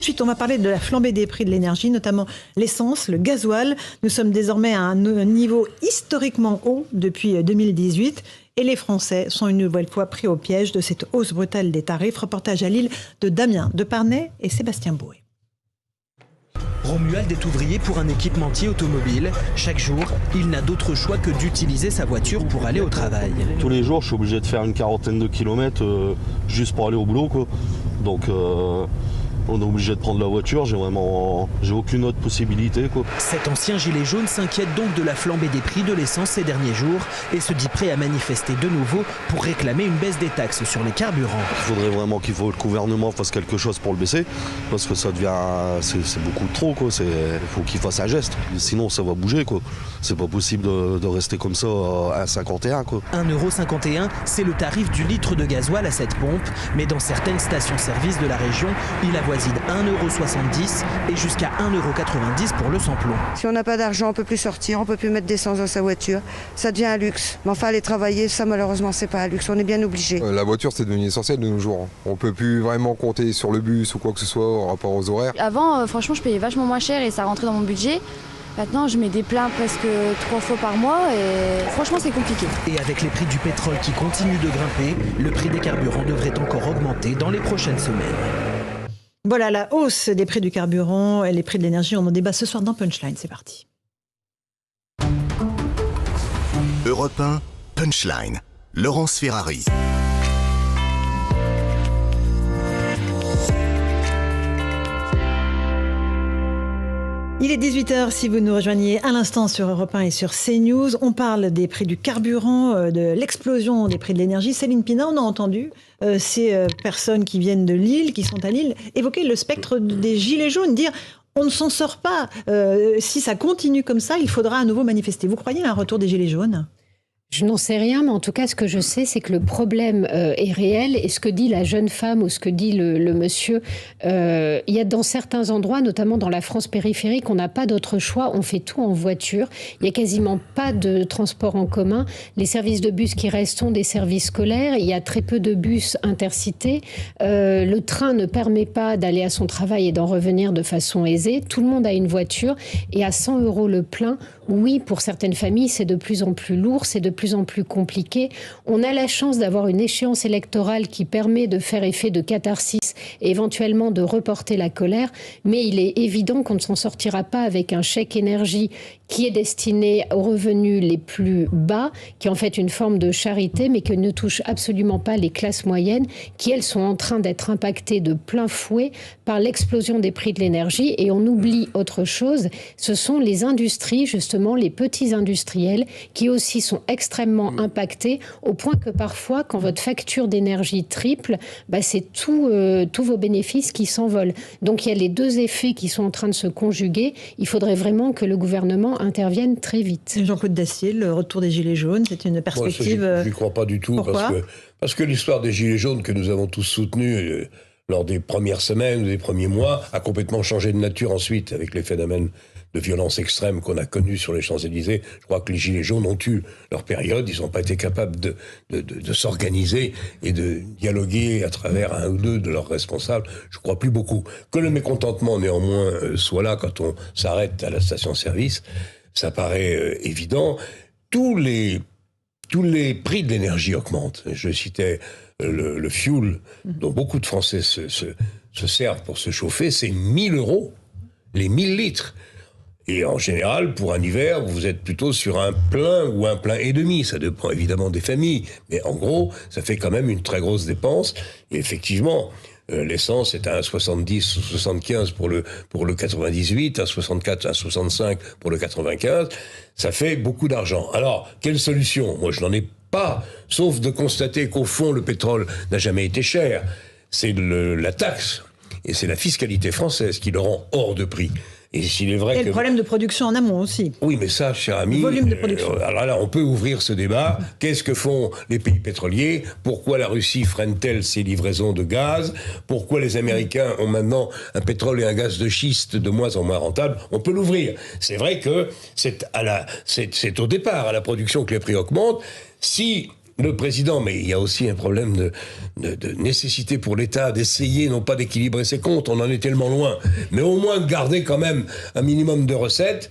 Ensuite, on va parler de la flambée des prix de l'énergie, notamment l'essence, le gasoil. Nous sommes désormais à un niveau historiquement haut depuis 2018 et les Français sont une nouvelle fois pris au piège de cette hausse brutale des tarifs. Reportage à Lille de Damien Deparnay et Sébastien Bouet. Romuald est ouvrier pour un équipementier automobile. Chaque jour, il n'a d'autre choix que d'utiliser sa voiture pour aller au travail. Tous les jours, je suis obligé de faire une quarantaine de kilomètres juste pour aller au boulot, quoi. Donc on est obligé de prendre la voiture, j'ai aucune autre possibilité, quoi. Cet ancien gilet jaune s'inquiète donc de la flambée des prix de l'essence ces derniers jours et se dit prêt à manifester de nouveau pour réclamer une baisse des taxes sur les carburants. Il faudrait vraiment que le gouvernement fasse quelque chose pour le baisser, parce que ça devient, c'est beaucoup trop, quoi. Il faut qu'il fasse un geste, sinon ça va bouger, quoi. C'est pas possible de rester comme ça à 1,51 €, quoi. 1,51 €, c'est le tarif du litre de gasoil à cette pompe, mais dans certaines stations-service de la région, il avoisine 1,70 € et jusqu'à 1,90 € pour le sans-plomb. Si on n'a pas d'argent, on peut plus sortir, on peut plus mettre d'essence dans sa voiture. Ça devient un luxe. Mais enfin, aller travailler, ça malheureusement, c'est pas un luxe. On est bien obligé. La voiture, c'est devenu essentiel de nos jours. On peut plus vraiment compter sur le bus ou quoi que ce soit en rapport aux horaires. Avant, franchement, je payais vachement moins cher et ça rentrait dans mon budget. Maintenant, je mets des pleins presque 3 fois par mois et franchement, c'est compliqué. Et avec les prix du pétrole qui continuent de grimper, le prix des carburants devrait encore augmenter dans les prochaines semaines. Voilà la hausse des prix du carburant et les prix de l'énergie. On en débat ce soir dans Punchline. C'est parti. Europe 1, Punchline. Laurence Ferrari. Il est 18h si vous nous rejoignez à l'instant sur Europe 1 et sur CNews. On parle des prix du carburant, de l'explosion des prix de l'énergie. Céline Pina, on a entendu ces personnes qui viennent de Lille, qui sont à Lille, évoquer le spectre des gilets jaunes, dire on ne s'en sort pas. Si ça continue comme ça, il faudra à nouveau manifester. Vous croyez à un retour des gilets jaunes ? Je n'en sais rien, mais en tout cas, ce que je sais, c'est que le problème est réel. Et ce que dit la jeune femme ou ce que dit le monsieur, il y a dans certains endroits, notamment dans la France périphérique, on n'a pas d'autre choix. On fait tout en voiture. Il n'y a quasiment pas de transport en commun. Les services de bus qui restent sont des services scolaires. Il y a très peu de bus intercités. Le train ne permet pas d'aller à son travail et d'en revenir de façon aisée. Tout le monde a une voiture. Et à 100 € le plein, oui, pour certaines familles, c'est de plus en plus lourd, c'est de plus en plus compliqué. On a la chance d'avoir une échéance électorale qui permet de faire effet de catharsis et éventuellement de reporter la colère, mais il est évident qu'on ne s'en sortira pas avec un chèque énergie qui est destiné aux revenus les plus bas, qui est en fait une forme de charité, mais qui ne touche absolument pas les classes moyennes, qui elles sont en train d'être impactées de plein fouet par l'explosion des prix de l'énergie. Et on oublie autre chose, ce sont les industries, justement les petits industriels, qui aussi sont extrêmement impactés, au point que parfois, quand votre facture d'énergie triple, c'est tous vos bénéfices qui s'envolent. Donc il y a les deux effets qui sont en train de se conjuguer. Il faudrait vraiment que le gouvernement intervienne très vite. Jean-Claude Dacier, le retour des Gilets jaunes, c'est une perspective... Moi, je n'y crois pas du tout. Pourquoi ? Parce que l'histoire des Gilets jaunes que nous avons tous soutenus lors des premières semaines ou des premiers mois a complètement changé de nature ensuite avec les phénomènes de violence extrême qu'on a connus sur les Champs-Élysées. Je crois que les Gilets jaunes ont eu leur période. Ils n'ont pas été capables de s'organiser et de dialoguer à travers un ou deux de leurs responsables. Je ne crois plus beaucoup. Que le mécontentement, néanmoins, soit là quand on s'arrête à la station-service, ça paraît évident. Tous les prix de l'énergie augmentent. Je citais le fuel, dont beaucoup de Français se servent pour se chauffer, c'est 1 000 €, les 1 000 litres. Et en général, pour un hiver, vous êtes plutôt sur un plein ou un plein et demi. Ça dépend évidemment des familles. Mais en gros, ça fait quand même une très grosse dépense. Et effectivement, l'essence est à 1,70 ou 75 pour le 98, 1,64, 1,65 pour le 95. Ça fait beaucoup d'argent. Alors, quelle solution ? Moi, je n'en ai pas, sauf de constater qu'au fond, le pétrole n'a jamais été cher. C'est la taxe et c'est la fiscalité française qui le rend hors de prix. Et s'il est vrai le problème de production en amont aussi. Oui, mais ça, cher ami, le volume de production. Alors là, on peut ouvrir ce débat. Qu'est-ce que font les pays pétroliers ? Pourquoi la Russie freine-t-elle ses livraisons de gaz ? Pourquoi les Américains ont maintenant un pétrole et un gaz de schiste de moins en moins rentables ? On peut l'ouvrir. C'est vrai que c'est au départ à la production que les prix augmentent. Si le président, mais il y a aussi un problème de nécessité pour l'État d'essayer, non pas d'équilibrer ses comptes, on en est tellement loin, mais au moins de garder quand même un minimum de recettes.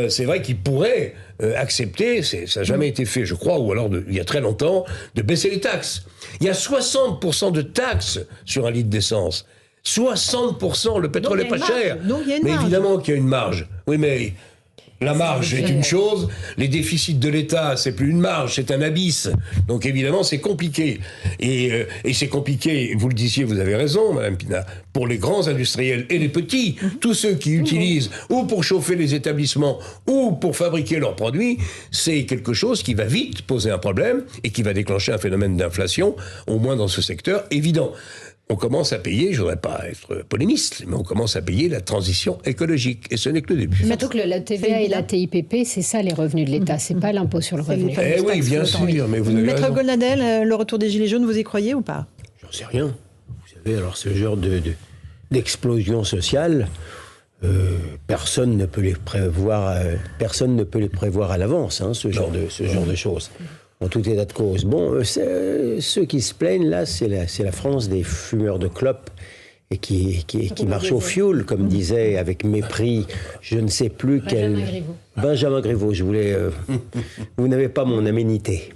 C'est vrai qu'il pourrait accepter, ça n'a jamais été fait, je crois, ou alors il y a très longtemps, de baisser les taxes. Il y a 60% de taxes sur un litre d'essence. 60%, le pétrole n'est pas cher. Mais évidemment qu'il y a une marge. Oui, mais la marge est une chose, les déficits de l'État, c'est plus une marge, c'est un abysse. Donc évidemment, c'est compliqué. Et c'est compliqué, vous le disiez, vous avez raison, Madame Pina, pour les grands industriels et les petits, tous ceux qui utilisent ou pour chauffer les établissements ou pour fabriquer leurs produits, c'est quelque chose qui va vite poser un problème et qui va déclencher un phénomène d'inflation, au moins dans ce secteur évident. On commence à payer, je ne voudrais pas être polémiste, mais on commence à payer la transition écologique. Et ce n'est que le début. Surtout que la TVA et la TIPP, c'est ça les revenus de l'État, c'est pas l'impôt sur le revenu. Eh oui, bien sûr, mais vous avez Maître raison. Goldnadel, le retour des Gilets jaunes, vous y croyez ou pas? J'en sais rien. Vous savez, alors ce genre d'explosion sociale, personne ne peut les prévoir à l'avance, hein, ce genre de choses. En tout état de cause. Bon, ceux qui se plaignent, là, c'est la France des fumeurs de clopes et qui marchent au fioul, comme disait avec mépris, je ne sais plus quel... Benjamin Griveaux, je voulais... vous n'avez pas mon aménité.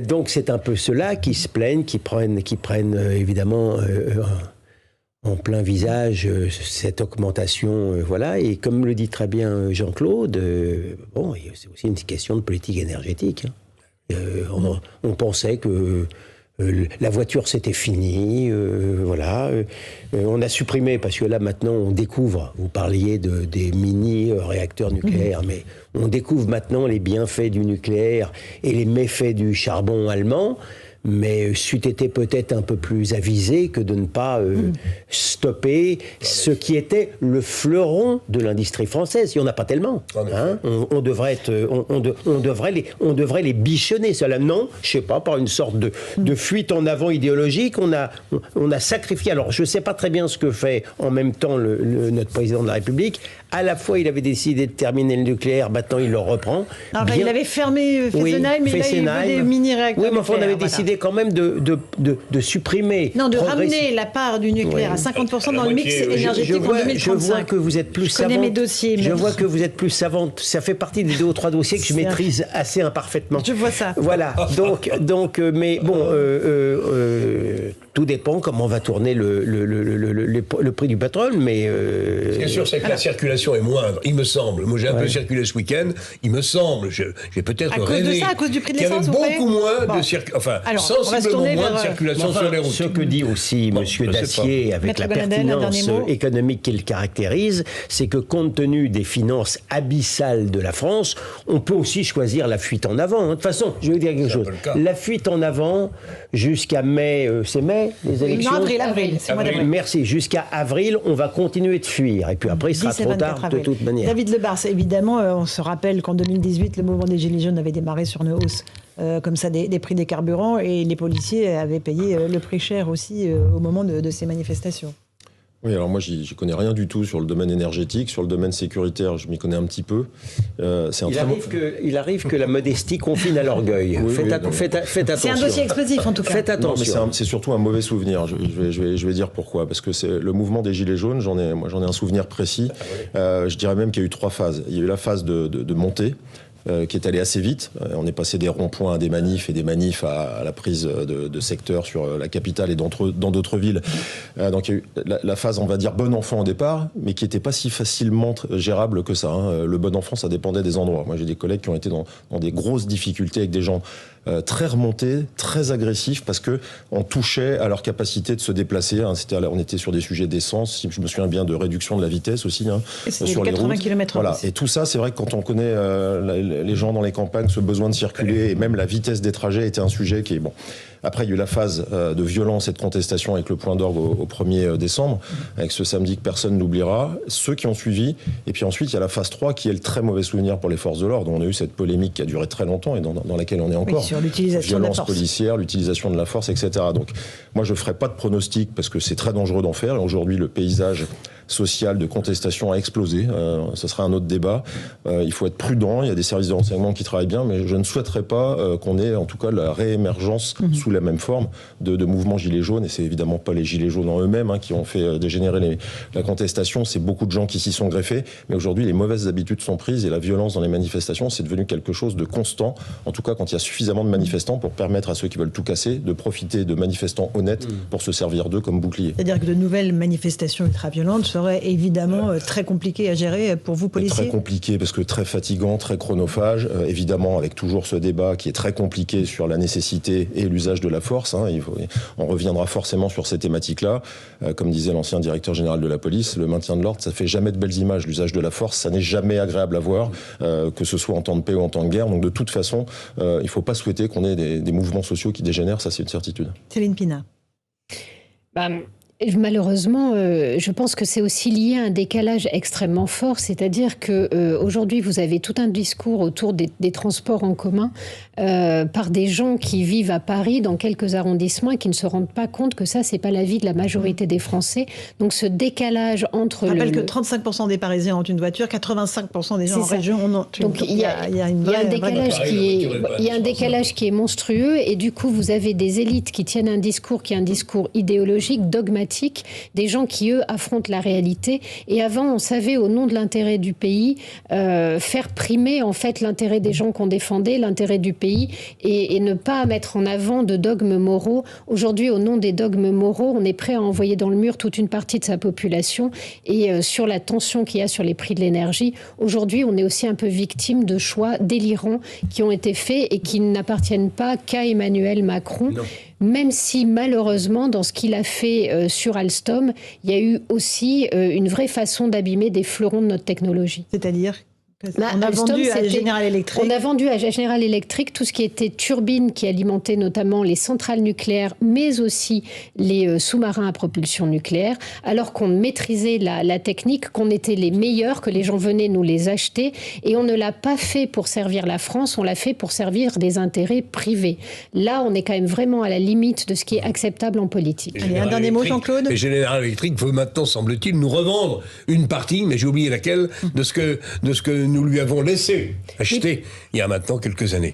Donc c'est un peu ceux-là qui se plaignent, qui prennent évidemment... en plein visage cette augmentation, voilà, et comme le dit très bien Jean-Claude, bon, c'est aussi une question de politique énergétique. Hein. On pensait que la voiture c'était fini, voilà. On a supprimé, parce que là maintenant on découvre, vous parliez des mini-réacteurs nucléaires, mais on découvre maintenant les bienfaits du nucléaire et les méfaits du charbon allemand. Mais c'eût été peut-être un peu plus avisé que de ne pas stopper ce qui était le fleuron de l'industrie française. Il n'y en a pas tellement. Hein, on devrait les bichonner. Cela, non, je sais pas, par une sorte de fuite en avant idéologique, on a sacrifié. Alors, je ne sais pas très bien ce que fait en même temps notre président de la République. À la fois, il avait décidé de terminer le nucléaire, maintenant il le reprend. Alors, il avait fermé Fessenheim, mais Fessenheim. là, il veut des mini-réacteurs. Oui, mais enfin, on avait décidé quand même de supprimer. Non, de ramener la part du nucléaire à 50% dans le mix énergétique en 2035. Je vois que vous êtes plus savante. Je connais mes dossiers. Je vois que vous êtes plus savante. Ça fait partie des 2 ou 3 dossiers que je maîtrise assez imparfaitement. Je vois ça. Voilà. Donc, mais bon, tout dépend comment va tourner le prix du pétrole, mais... Ce qui est sûr, c'est que la circulation est moindre, il me semble. Moi, j'ai un peu circulé ce week-end, il me semble, j'ai peut-être rêvé... À cause de ça, à cause du prix de l'essence, il y avait beaucoup moins de circulation, enfin, sensiblement moins de circulation sur les routes. Ce que dit aussi M. Dacier, avec la pertinence économique qu'il caractérise, c'est que compte tenu des finances abyssales de la France, on peut aussi choisir la fuite en avant. De toute façon, je vais dire quelque chose. La fuite en avant jusqu'à mai, c'est mai, les élections? Non, avril, c'est mois d'avril. Merci. Jusqu'à avril, on va continuer de fuir. Et puis après, il sera trop tard de toute manière. David Lebars, évidemment, on se rappelle qu'en 2018, le mouvement des Gilets jaunes avait démarré sur une hausse comme ça des prix des carburants et les policiers avaient payé le prix cher aussi au moment de ces manifestations. Oui, alors moi, j'y connais rien du tout sur le domaine énergétique. Sur le domaine sécuritaire, je m'y connais un petit peu. Il arrive que la modestie confine à l'orgueil. Oui, faites attention. C'est un dossier explosif, en tout cas. Faites attention. Non, c'est surtout un mauvais souvenir. Je vais dire pourquoi. Parce que c'est le mouvement des Gilets jaunes, j'en ai un souvenir précis. Je dirais même qu'il y a eu 3 phases. Il y a eu la phase de montée, qui est allé assez vite. On est passé des ronds-points à des manifs et des manifs à la prise de secteurs sur la capitale et dans d'autres villes. Donc il y a eu la phase, on va dire, bon enfant au départ, mais qui n'était pas si facilement gérable que ça. Hein. Le bon enfant, ça dépendait des endroits. Moi, j'ai des collègues qui ont été dans des grosses difficultés avec des gens très remontés, très agressifs, parce que on touchait à leur capacité de se déplacer. Hein. On était sur des sujets d'essence, si je me souviens bien, de réduction de la vitesse aussi, hein, sur les routes. 80 km/h. Voilà. Et tout ça, c'est vrai que quand on connaît les gens dans les campagnes, ce besoin de circuler et même la vitesse des trajets était un sujet qui est bon. Après, il y a eu la phase de violence et de contestation avec le point d'orgue au 1er décembre, avec ce samedi que personne n'oubliera, ceux qui ont suivi. Et puis ensuite, il y a la phase 3 qui est le très mauvais souvenir pour les forces de l'ordre. On a eu cette polémique qui a duré très longtemps et dans laquelle on est encore. Oui, sur l'utilisation de la force. Violence policière, l'utilisation de la force, etc. Donc moi, je ne ferai pas de pronostic parce que c'est très dangereux d'en faire. Et aujourd'hui, le paysage social de contestation a explosé. Ce sera un autre débat. Il faut être prudent. Il y a des services de renseignement qui travaillent bien, mais je ne souhaiterais pas qu'on ait en tout cas la réémergence sous la même forme de mouvements gilets jaunes. Et c'est évidemment pas les gilets jaunes en eux-mêmes qui ont fait dégénérer la contestation. C'est beaucoup de gens qui s'y sont greffés. Mais aujourd'hui, les mauvaises habitudes sont prises et la violence dans les manifestations, c'est devenu quelque chose de constant. En tout cas, quand il y a suffisamment de manifestants pour permettre à ceux qui veulent tout casser de profiter de manifestants honnêtes pour se servir d'eux comme bouclier. C'est-à-dire que de nouvelles manifestations ultra-violentes seraient évidemment très compliquées à gérer pour vous, policiers? Très compliqué parce que très fatigant, très chronophage. Évidemment, avec toujours ce débat qui est très compliqué sur la nécessité et l'usage de la force. On reviendra forcément sur ces thématiques-là. Comme disait l'ancien directeur général de la police, le maintien de l'ordre, ça fait jamais de belles images. L'usage de la force, ça n'est jamais agréable à voir, que ce soit en temps de paix ou en temps de guerre. Donc de toute façon, il ne faut pas souhaiter qu'on ait des mouvements sociaux qui dégénèrent, ça c'est une certitude. Céline Pina. Malheureusement, je pense que c'est aussi lié à un décalage extrêmement fort, c'est-à-dire que aujourd'hui vous avez tout un discours autour des transports en commun par des gens qui vivent à Paris dans quelques arrondissements et qui ne se rendent pas compte que ça c'est pas la vie de la majorité des Français. Donc ce décalage entre je rappelle que 35% des Parisiens ont une voiture, 85% des gens en région en ont une. Donc il y a un décalage qui est monstrueux et du coup vous avez des élites qui tiennent un discours qui est un discours idéologique, dogmatique, des gens qui, eux, affrontent la réalité. Et avant, on savait, au nom de l'intérêt du pays, faire primer, en fait, l'intérêt des gens qu'on défendait, l'intérêt du pays, et ne pas mettre en avant de dogmes moraux. Aujourd'hui, au nom des dogmes moraux, on est prêt à envoyer dans le mur toute une partie de sa population. Et sur la tension qu'il y a sur les prix de l'énergie, aujourd'hui, on est aussi un peu victime de choix délirants qui ont été faits et qui n'appartiennent pas qu'à Emmanuel Macron. Non. Même si, malheureusement, dans ce qu'il a fait sur Alstom, il y a eu aussi une vraie façon d'abîmer des fleurons de notre technologie. C'est-à-dire ? On a vendu à General Electric. On a vendu à General Electric tout ce qui était turbines qui alimentaient notamment les centrales nucléaires, mais aussi les sous-marins à propulsion nucléaire, alors qu'on maîtrisait la technique, qu'on était les meilleurs, que les gens venaient nous les acheter. Et on ne l'a pas fait pour servir la France, on l'a fait pour servir des intérêts privés. Là, on est quand même vraiment à la limite de ce qui est acceptable en politique. Allez, un dernier mot, Jean-Claude. Et General Electric veut maintenant, semble-t-il, nous revendre une partie, mais j'ai oublié laquelle, de ce que nous lui avons laissé acheter il y a maintenant quelques années.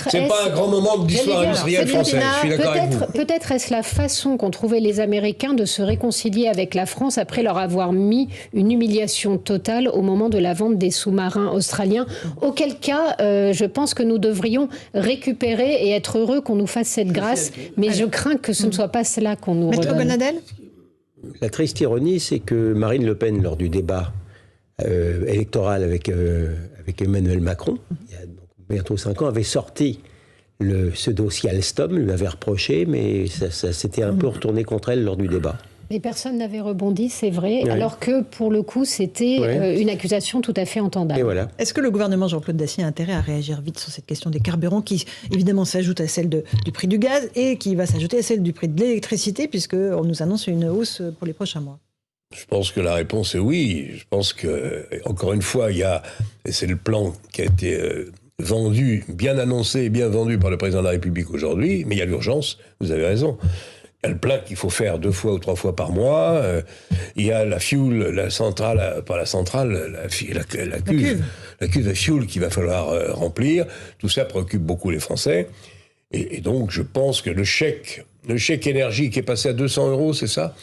C'est pas un grand moment de l'histoire industrielle française, je suis d'accord avec vous. Peut-être est-ce la façon qu'ont trouvé les Américains de se réconcilier avec la France après leur avoir mis une humiliation totale au moment de la vente des sous-marins australiens. Auquel cas, je pense que nous devrions récupérer et être heureux qu'on nous fasse cette grâce, mais je crains que ce ne soit pas cela qu'on nous redonne. Gonadel ? La triste ironie, c'est que Marine Le Pen, lors du débat électoral avec Emmanuel Macron, il y a bientôt 5 ans, avait sorti ce dossier Alstom, lui avait reproché, mais ça s'était un peu retourné contre elle lors du débat. Mais personne n'avait rebondi, c'est vrai, oui. Alors que pour le coup, c'était une accusation tout à fait entendable. Et voilà. Est-ce que le gouvernement Jean-Claude Dacier a intérêt à réagir vite sur cette question des carburants qui, évidemment, s'ajoute à celle du prix du gaz et qui va s'ajouter à celle du prix de l'électricité, puisqu'on nous annonce une hausse pour les prochains mois? Je pense que la réponse est oui. Je pense que, encore une fois, et c'est le plan qui a été vendu, bien annoncé et bien vendu par le président de la République aujourd'hui, mais il y a l'urgence, vous avez raison. Il y a le plein qu'il faut faire 2 fois ou 3 fois par mois. Il y a la fuel, la centrale, pas la centrale, la cuve à fuel qu'il va falloir remplir. Tout ça préoccupe beaucoup les Français. Et donc, je pense que le chèque énergie qui est passé à 200 €, c'est ça ?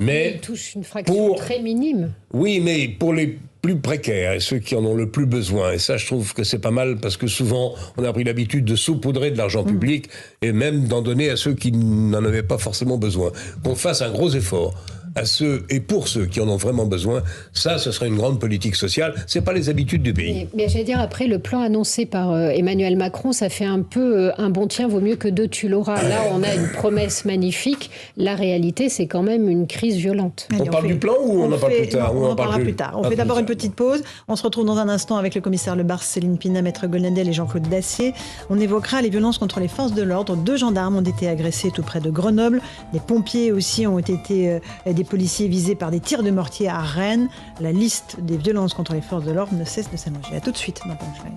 Mais il touche une fraction très minime. Oui, mais pour les plus précaires et ceux qui en ont le plus besoin, et ça je trouve que c'est pas mal parce que souvent on a pris l'habitude de saupoudrer de l'argent public et même d'en donner à ceux qui n'en avaient pas forcément besoin. Qu'on fasse un gros effort à ceux et pour ceux qui en ont vraiment besoin, ça, ce serait une grande politique sociale. C'est pas les habitudes du pays. Mais j'allais dire, après, le plan annoncé par Emmanuel Macron, ça fait un peu un bon tien vaut mieux que 2 tu l'auras. Là, on a une promesse magnifique. La réalité, c'est quand même une crise violente. Allez, on parle du plan ou on en parle plus tard? On en parlera plus tard. On fait d'abord une petite pause. On se retrouve dans un instant avec le commissaire Lebars, Céline Pina, Maître Gonadel et Jean-Claude Dacier. On évoquera les violences contre les forces de l'ordre. 2 gendarmes ont été agressés tout près de Grenoble. Des pompiers aussi ont été des policiers visés par des tirs de mortier à Rennes. La liste des violences contre les forces de l'ordre ne cesse de s'allonger. À tout de suite dans Punchline.